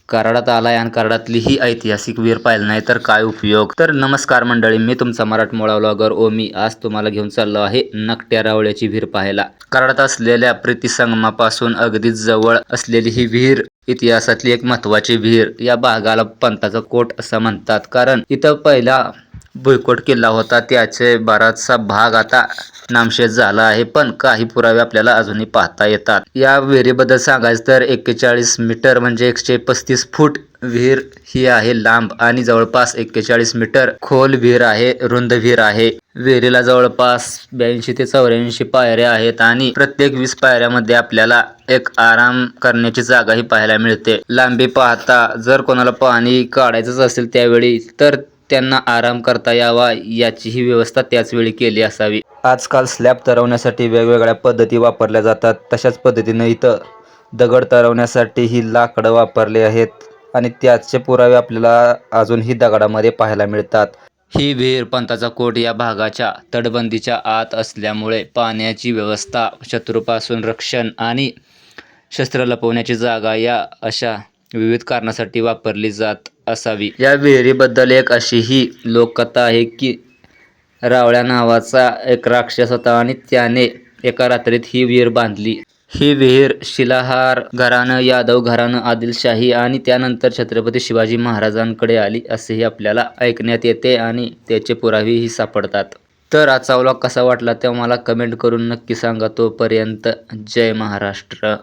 कराडात आलाय आणि कराडातली ही ऐतिहासिक विहीर पाहिलं नाही तर काय उपयोग. तर नमस्कार मंडळी, मी तुमचा मराठमोळा व्लॉगर ओमी आज तुम्हाला घेऊन चाललो आहे नकट्या रावळ्याची विहीर पाहायला. कराडात असलेल्या प्रीतिसंगमापासून अगदी जवळ असलेली ही विहीर इतिहासातली एक महत्त्वाची विहीर. या भागाला पंताचा कोट असं म्हणतात, कारण इथं पहिला भुईकोट किल्ला होता. त्याचे बराचसा भाग आता नामशेष झाला आहे, पण काही पुरावे आपल्याला अजूनही पाहता येतात. या विहिरीबद्दल सांगायचं तर 41 मीटर म्हणजे 135 फूट विहीर ही आहे लांब आणि जवळपास 41 मीटर खोल विहीर आहे, रुंद विहीर आहे. विहिरीला जवळपास 82 ते 84 पायऱ्या आहेत आणि प्रत्येक 20 पायऱ्यामध्ये आपल्याला एक आराम करण्याची जागाही पाहायला मिळते. लांबी पाहता जर कोणाला पाणी काढायचंच असेल त्यावेळी तर त्यांना आराम करता यावा याची ही व्यवस्था त्याच वेळी केली असावी. आजकाल स्लॅब तरवण्यासाठी वेगवेगळ्या पद्धती वापरल्या जातात. तशाच पद्धतीने इथं दगड तरवण्यासाठी ही लाकडं वापरली आहेत आणि त्याचे पुरावे आपल्याला अजूनही दगडामध्ये पाहायला मिळतात. ही विहीर पंताचा कोट या भागाच्या तटबंदीच्या आत असल्यामुळे पाण्याची व्यवस्था, शत्रूपासून रक्षण आणि शस्त्र लपवण्याची जागा या अशा विविध कारणासाठी वापरली जात असावी. या विहिरीबद्दल एक अशीही लोककथा आहे की रावळ्या नावाचा एक राक्षस होता आणि त्याने एका रात्रीत ही विहीर बांधली. ही विहीर शिलाहार घराणं, यादव घराणं, आदिलशाही आणि त्यानंतर छत्रपती शिवाजी महाराजांकडे आली असेही आपल्याला ऐकण्यात येते आणि त्याचे पुरावेही सापडतात. तर आजचा व्लॉग कसा वाटला ते मला कमेंट करून नक्की सांगा. तोपर्यंत जय महाराष्ट्र.